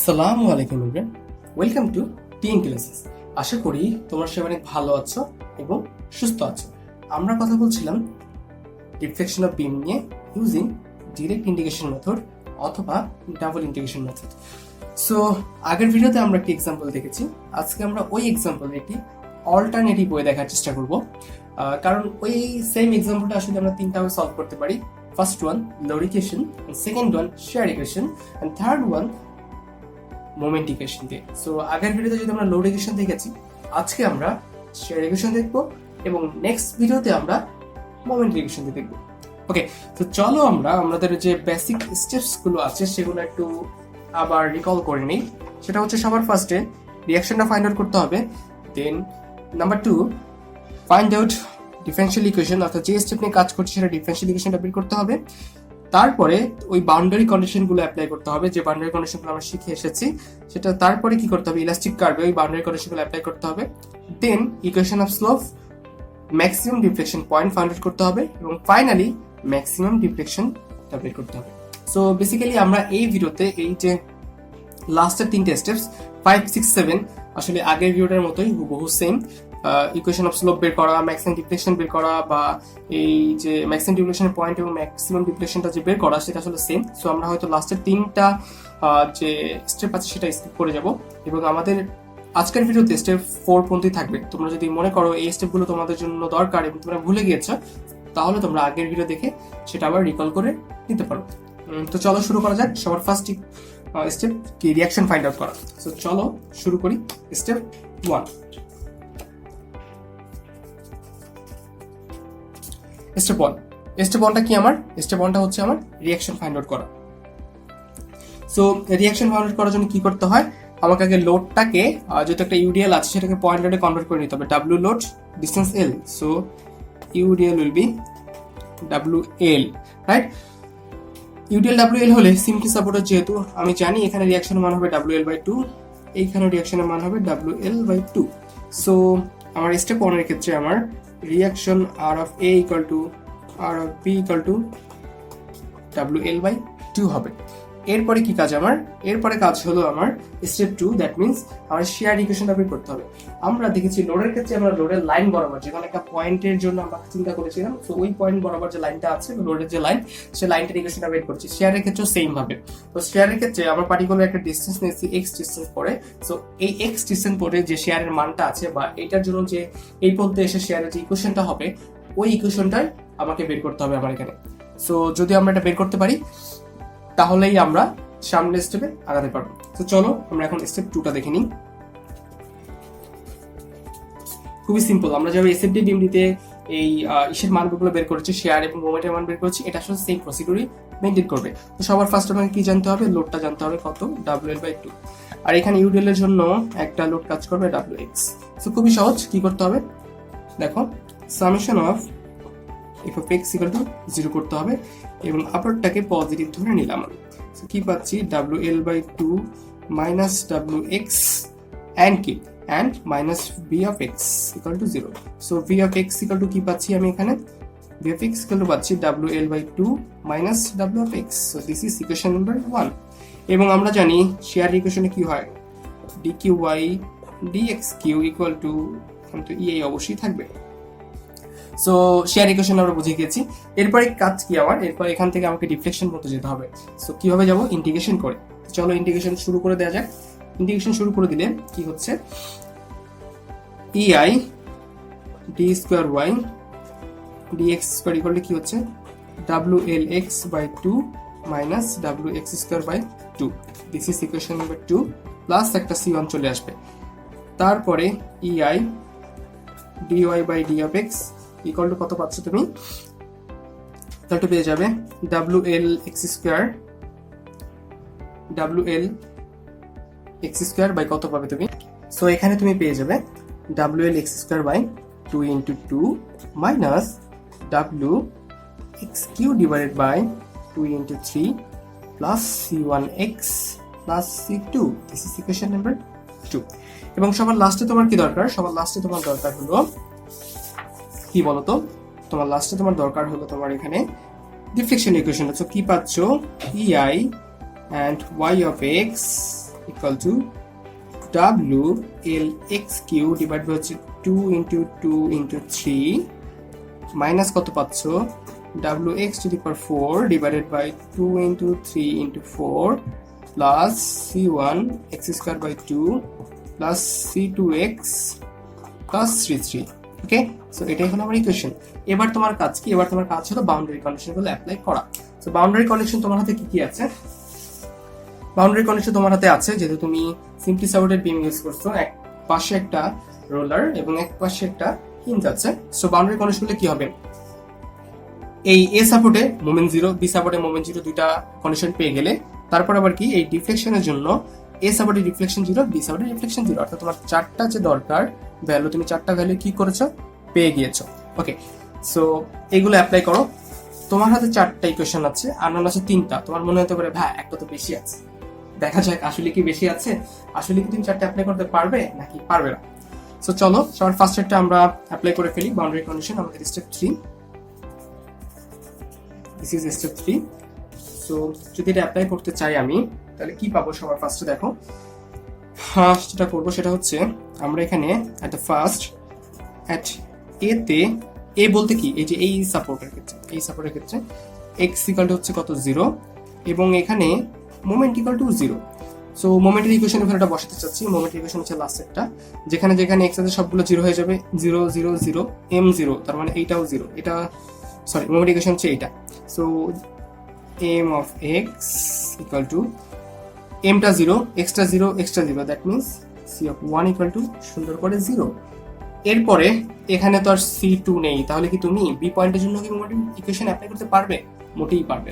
আসসালামু আলাইকুম everyone, welcome to TN classes. আশা করি তোমরা সবাই অনেক ভালো আছো এবং সুস্থ আছো। আমরা কথা বলছিলাম রিফ্লেকশন অফ বিম নিয়ে ইউজিং ডিরেক্ট ইন্টিগ্রেশন মেথড অথবা ডাবল ইন্টিগ্রেশন মেথড। সো আগের ভিডিওতে আমরা একটি এক্সাম্পল দেখেছি, আজকে আমরা ওই এক্সাম্পলের একটি অল্টারনেটিভ ওয়ে দেখার চেষ্টা করব। কারণ ওই সেম এক্সাম্পলটা আসলে আমরা তিনটাভাবে সলভ করতে পারি। First one load equation, second one shear equation, and third one moment equation দিয়ে। সো আগের ভিডিওতে যদি আমরা লোড ইকুয়েশন দেখেছি, আজকে আমরা শেয়ার ইকুয়েশন দেখবো এবং নেক্সট ভিডিওতে আমরা মোমেন্ট ইকুয়েশন দিয়ে দেখবো। ওকে, তো চলো আমরা আমাদের যে বেসিক স্টেপস গুলো আছে সেগুলো একটু আবার রিকল করে নিই। সেটা হচ্ছে সবার ফার্স্টে রিয়াকশনটা ফাইন্ড আউট করতে হবে, then number 2 find out differential equation, অর্থাৎ যে স্টেপ নিয়ে কাজ করছে সেটা ডিফারেনশিয়াল ইকুয়েশনটা বের করতে হবে। তারপরে ওই বাউন্ডারি কন্ডিশনগুলো অ্যাপ্লাই করতে হবে, যে বাউন্ডারি কন্ডিশনগুলো আমরা শিখে এসেছি সেটা। তারপরে কি করতে হবে, ইলাস্টিক কার্ভে ওই বাউন্ডারি কন্ডিশনগুলো অ্যাপ্লাই করতে হবে। Then equation of slope, maximum deflection point find out করতে হবে এবং ফাইনালি ম্যাক্সিমাম ডিফ্লেকশন বের করতে হবে। সো বেসিক্যালি আমরা এই ভিডিওতে এই যে লাস্টের তিনটে স্টেপস 5, 6, 7 আসলে আগের ভিডিওটার মতোই হুবহু সেম। ইকুয়েশন অফ স্লোপ বের করা, ম্যাক্সিমাম ডিফ্লেকশন বের করা, বা এই যে ম্যাক্সিমাম ডিফ্লেকশনের পয়েন্ট এবং ম্যাক্সিমাম ডিফ্লেকশনটা যে বের করা সেটা আসলে সেম। সো আমরা হয়তো লাস্টের তিনটা যে স্টেপ আছে সেটা স্কিপ করে যাব এবং আমাদের আজকের ভিডিওতে স্টেপ 4 পর্যন্তই থাকবে। তোমরা যদি মনে করো এই স্টেপগুলো তোমাদের জন্য দরকার এবং তোমরা ভুলে গিয়েছো, তাহলে তোমরা আগের ভিডিও দেখে সেটা আবার রিকল করে নিতে পারো। তো চলো শুরু করা যাক। সবার ফার্স্ট স্টেপ কি, রিয়াকশন ফাইন্ড আউট করা। সো চলো শুরু করি। স্টেপ 1, স্টেপ 1টা কি আমার? স্টেপ 1টা হচ্ছে আমার রিয়াকশন ফাইন্ড আউট করা। সো রিয়াকশন ফাইন্ড আউট করার জন্য কি করতে হয়, আমাকে আগে লোডটাকে, যেহেতু একটা ইউডিএল আছে সেটাকে পয়েন্ট লোডে কনভার্ট করে নিতে হবে। W load, distance L, so UDL will be W L, right? UDL W L হলে সিম্পলি সাপোর্টার, যেহেতু আমি জানি এখানে রিয়াকশনের মান হবে ডাব্লিউ এল বাই 2, এইখানে রিয়াকশনের মান হবে ডাব্লিউ এল বাই 2। সো আমার স্টেপ 1 এর ক্ষেত্রে আমার reaction R of A equal to R of B equal to W L by 2 হবে। এরপরে কি কাজ আমার? এরপরে কাজ হলো আমার স্টেপ 2, দ্যাট মিনস আমার শেয়ার ইকুয়েশনটা বের করতে হবে। আমরা দেখেছি লোডের ক্ষেত্রে আমরা লোডের লাইন বরাবর, যেখানে একটা পয়েন্টের জন্য আমরা চিন্তা করেছিলাম, তো ওই পয়েন্ট বরাবর যে লাইনটা আছে লোডের যে লাইন, সেই লাইনটার ইকুয়েশনটা বের করছি। শেয়ারের ক্ষেত্রেও সেম ভাবে। তো শেয়ারের ক্ষেত্রে আমরা পার্টিকুলার একটা ডিসটেন্স নিয়েছি, এক্স ডিসটেন্স পরে। সো এই এক্স ডিসটেন্স পরে যে শেয়ারের মানটা আছে বা এইটার জন্য যে এই পর্যন্ত এসে শেয়ারের যে ইকুয়েশনটা হবে, ওই ইকুয়েশনটাই আমাকে বের করতে হবে আমার এখানে। সো যদি আমরা এটা বের করতে পারি তাহলেই আমরা সামনের স্টেপে আগাতে পারবো। তো চলো আমরা এখন স্টেপ 2টা দেখে নিই। খুবই সিম্পল। আমরা যেভাবে এসএফডি বিএমডিতে এই ইসের মানগুলো বের করেছি, শেয়ার এবং মোমেন্টের মান বের করেছি, এটা আসলে সেম প্রসিডিউরই মেইনটেইন করবে। তো সবার ফার্স্ট আমাকে কি জানতে হবে, লোডটা জানতে হবে কত, ডাব্লিউ এল বাই 2। আর এখানে ইউডিএল এর জন্য একটা লোড কাজ করবে ডাব্লিউ এক্স। সো খুবই সহজ, কি করতে হবে দেখো, summation of F of X equal to 0 করতে হবে এবং আপারটাকে পজিটিভ ধরে নিলাম। সো কি পাচ্ছি, W L by 2 minus W X and কি, and minus V of X equal to 0। So V of X equal to কি পাচ্ছি আমি এখানে, V of X equal to পাচ্ছি W L by 2 minus W of X. So this is equation number 1। এবং আমরা জানি shear ইকুয়েশনে কি হয়, D Q Y D X Q equal to, কিন্তু ইএ অবশ্যই থাকবে। সো শেয়ার ইকুয়েশন আমরা বুঝে গেছি। এরপরে কাজ কি আমার, এরপর এখান থেকে আমাকে ডিফ্লেকশন করতে যেতে হবে। সো কিভাবে যাব, ইন্টিগ্রেশন করে। চলো ইন্টিগ্রেশন শুরু করে দেওয়া যাক। ইন্টিগ্রেশন শুরু করে দিলে কি হচ্ছে, EI D square Y D X square equal to কি হচ্ছে, W L X by 2 minus W X square by 2। This is equation number 2, plus একটা c1 চলে আসবে। তারপরে EI D Y by D of X equal to কত পাচ্ছ তুমি, তাহলে পেয়ে যাবে W L X square, W L X square by কত পাবে তুমি। সো এখানে তুমি পেয়ে যাবে W L X square by 2 into 2 minus W X Q divided by 2 into 3 plus c1 X plus c2। This is equation number 2। এবং সবার লাস্টে তোমার কি দরকার, সবার লাস্টে তোমার দরকার হলো কি বলতো, তোমার লাস্টে তোমার দরকার হলো তোমার এখানে ডিফ্লেকশন ইকুয়েশন। সো কি পাচ্ছ, EI and y of x equal to WLX³ divide by হচ্ছে 2 ইন্টু 2 ইন্টু 3 মাইনাস কত পাচ্ছ WX⁴ divided by 2 into 3 into 4 plus C1 x² by 2 plus C2x plus 3 okay. So এটাই হলো আমার ইকুয়েশন। এবার তোমার কাজ কি? এবার তোমার কাজ হলো বাউন্ডারি কন্ডিশনগুলো অ্যাপ্লাই করা। সো বাউন্ডারি কন্ডিশন তোমার হাতে কি কি আছে? বাউন্ডারি কন্ডিশন তোমার হাতে আছে, যেহেতু তুমি সিম্পলি সাপোর্টেড বিম ইউজ করছো, এক পাশে একটা রোলার এবং এক পাশে একটা হিঞ্জ আছে। সো বাউন্ডারি কন্ডিশনগুলো কি হবে? এই এ সাপোর্টে মোমেন্ট 0, বি সাপোর্টে মোমেন্ট 0 দুইটা কন্ডিশন পেয়ে গেলে তারপর আবার কি এই ডিফ্লেকশনের জন্য এ সাপোর্টে রিফ্লেকশন 0, বি সাপোর্টে রিফ্লেকশন 0, অর্থাৎ তোমার চারটা যে দরকার ভ্যালু, তুমি চারটা ভ্যালু কি করেছো? পেয়ে গিয়েছো। ওকে, সো এগুলো অ্যাপ্লাই করো। তোমার হাতে চারটা ইকুয়েশন আছে, আননোন আছে তিনটা। তোমার মনে হতে পারে ভাই একটা তো বেশি আছে, দেখা যাক আসলে কি বেশি আছে, আসলে কি তুমি চারটা অ্যাপ্লাই করতে পারবে নাকি পারবে না। সো চলো সবার ফার্স্ট একটা আমরা অ্যাপ্লাই করে ফেলি বাউন্ডারি কন্ডিশন। আমাদের step 3, this is step 3। So যদি এটা অ্যাপ্লাই করতে চাই আমি, তাহলে কি পাবো? সবার ফার্স্টে দেখো, ফার্স্ট যেটা করবো সেটা হচ্ছে আমরা এখানে at the first at a তে, এ বলতে কি এই যে এই সাপোর্টের ক্ষেত্রে, এই সাপোর্টের ক্ষেত্রে এক্স ইকুয়াল টু হচ্ছে কত? 0, এবং এখানে মোমেন্ট ইকুয়াল টু 0। সো মোমেন্টের ইকুয়েশনের ভ্যালুটা বসাতে চাচ্ছি। মোমেন্টের ইকুয়েশন হচ্ছে লাস্ট একটা, যেখানে যেখানে এক্স আছে সবগুলো 0 হয়ে যাবে, 0 0 0 m0, তার মানে এইটাও 0, এটা সরি মোমেন্ট ইকুয়েশন হচ্ছে এইটা। So m of x equal to mটা 0, xটা 0, xটা 0, that means c of 1 equal to সুন্দর করে 0। এরপরে এখানে তো আর C2 নেই, তাহলে কি তুমি বি পয়েন্টের জন্য কি মোমেন্ট ইকুয়েশন অ্যাপ্লাই করতে পারবে? মোটেই পারবে,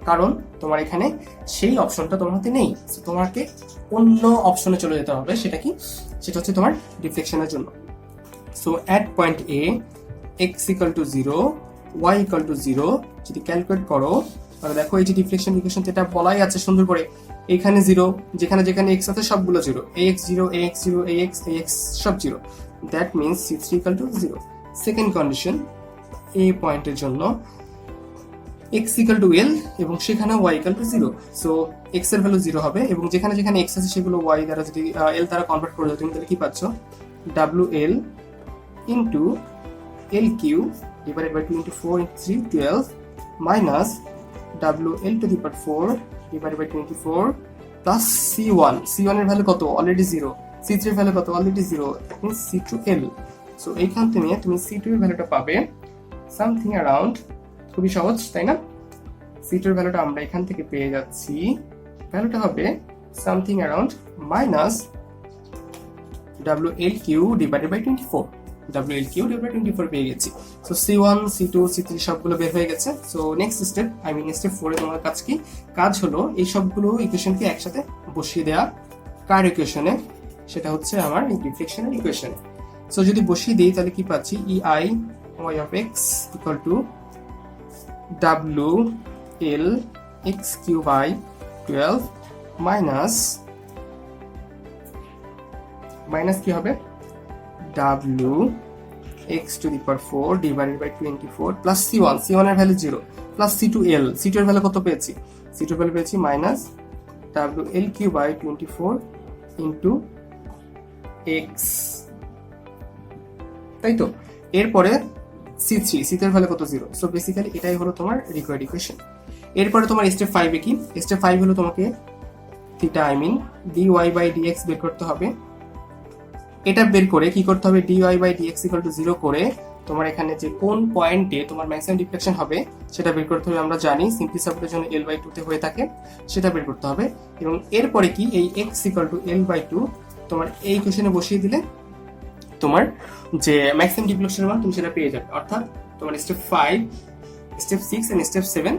কারণ তোমার এখানে সেই অপশনটা তোমার হাতে নেই। তোমাকে অন্য অপশনে চলে যেতে হবে। সেটা কি? সেটা হচ্ছে তোমার ডিফ্লেকশনের জন্য। So at point A X equal to 0, Y equal to 0 যদি ক্যালকুলেট করো, তাহলে দেখো এই যে ডিফ্লেকশন ইকুয়েশন যেটা বলাই আছে সুন্দর করে, এখানে 0, যেখানে যেখানে এক্স আছে সবগুলো 0, ax 0, ax 0, ax সব 0, that means c3 equal to 0। Second condition, এ পয়েন্টের জন্য x ইকুয়াল টু l এবং সেখানে y equal to 0। So x এর ভ্যালু 0 হবে, এবং যেখানে যেখানে x আছে সেগুলো y দ্বারা যদি l দ্বারা কনভার্ট করে দাও, তুমি তাহলে কি পাচ্ছ? WL into LQ divided by 2 into 4 into 3 12 minus WL to the power 4 divided by 24 plus C1 এর ভ্যালু কত? অলরেডি 0। C3 এর ভ্যালু কত? Already 0, that means C2L। So এইখান থেকে তুমি C2 এর ভ্যালুটা পাবে সামথিং অ্যারাউন্ড, খুবই সহজ তাই না? C2 এর ভ্যালুটা আমরা এখান থেকে পেয়ে যাচ্ছি, ভ্যালুটা হবে something around minus WLQ divided by 24, WLQ divided by 24 পেয়ে গেছি। সো C1 C2 C3 সবগুলো বের হয়ে গেছে। সো নেক্সট স্টেপ, স্টেপ 4 এ তোমার কাজ কি? কাজ হলো এই সবগুলো ইকুয়েশনকে একসাথে বসিয়ে দেওয়া। কার ইকুয়েশনে? সেটা হচ্ছে আমার ডিফ্লেকশনের ইকুয়েশনে। সো যদি বসিয়ে দিই তাহলে কি পাচ্ছি? EI y of x equal to WL x³ by 12 minus কি হবে? W x to the power 4 divided by 24 plus C1 এর ভ্যালু 0 plus C2L এর ভ্যালু কত পেয়েছি? C2 এর ভ্যালু পেয়েছি minus WLQ by 24 into x, তাই তো? এরপরে C3 এর ভ্যালু কত? 0। সো বেসিক্যালি এটাই হলো তোমার রিকোয়ার্ড ইকুয়েশন। এরপরে তোমার স্টেপ 5 এ কি? স্টেপ 5 হলো তোমাকে থিটা dy by dx বের করতে হবে। এটা বের করে কি করতে হবে? dy by dx equal to 0 করে তোমার এখানে যে কোন পয়েন্টে তোমার ম্যাক্সিমাম ডিফ্লেকশন হবে সেটা বের করতে হবে। আমরা জানি সিম্পলি সাপোর্টের জন্য l/2 তে হয়ে থাকে, সেটা বের করতে হবে। এবং এরপরে কি এই x equal to l/2 তোমার এই ইকুয়েশনে বসিয়ে দিলে তোমার যে ম্যাক্সিমাম ডিফ্লেকশনের মান তুমি সেটা পেয়ে যাবে। অর্থাৎ তোমার স্টেপ 5, স্টেপ 6 এন্ড স্টেপ 7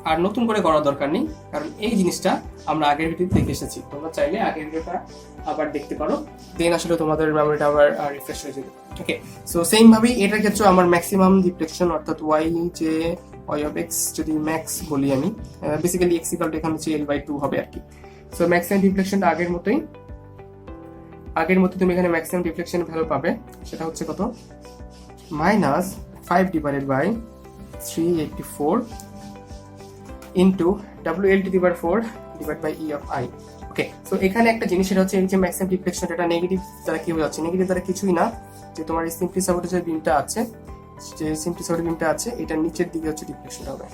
আর নতুন করে করার দরকার নেই, কারণ এই জিনিসটা আমরা আগের ভিডিওতে দেখে এসেছি। তোমরা চাইলে আগের ভিডিওটা আবার দেখতে পারো, দেন আসলে তোমাদের মেমোরিটা আবার রিফ্রেশ হয়ে যাবে। ওকে, সো সেম ভাবেই এটার ক্ষেত্রে আমার ম্যাক্সিমাম ডিফ্লেকশন অর্থাৎ y যে y of x যদি ম্যাক্স বলি আমি, বেসিক্যালি x ইকুয়াল টু এখানে হচ্ছে l/2 হবে আর কি। সো ম্যাক্সিমাম ডিফ্লেকশনটা আগের মতো তুমি এখানে ম্যাক্সিমাম ডিফ্লেকশন ভ্যালু পাবে। সেটা হচ্ছে কত? Minus 5 divided by 384 into WL to the power 4 divide by E of I. Okay, so এখানে একটা জিনিস সেটা হচ্ছে এই যে ম্যাক্সিমাম ডিফ্লেকশন, এটা নেগেটিভ দ্বারা কি বোঝাচ্ছে? নেগেটিভ দ্বারা কিছুই না, যে তোমার এই সিম্পলি সাপোর্টের যে বিমটা আছে, এটা নিচের দিকে হচ্ছে ডিফ্লেকশন হবে,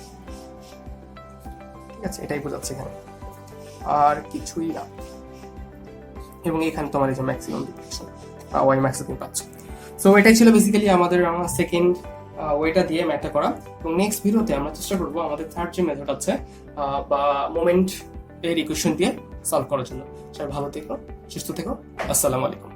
ঠিক আছে? এটাই বোঝাচ্ছে এখানে, আর কিছুই না। এবং এখানে তোমার এই যে ম্যাক্সিমাম ডিফ্লেকশন ওয়াই ম্যাক্স তুমি পাচ্ছ। সো এটাই ছিল বেসিক্যালি আমাদের সেকেন্ড ওয়েটা দিয়ে ম্যাথটা করা। এবং নেক্সট ভিডিওতে আমরা চেষ্টা করবো আমাদের থার্ড যে মেথড আছে বা মোমেন্ট এর ইকুয়েশন দিয়ে সলভ করার জন্য। সবাই ভালো থেকো, সুস্থ থেকো, আসসালামু আলাইকুম।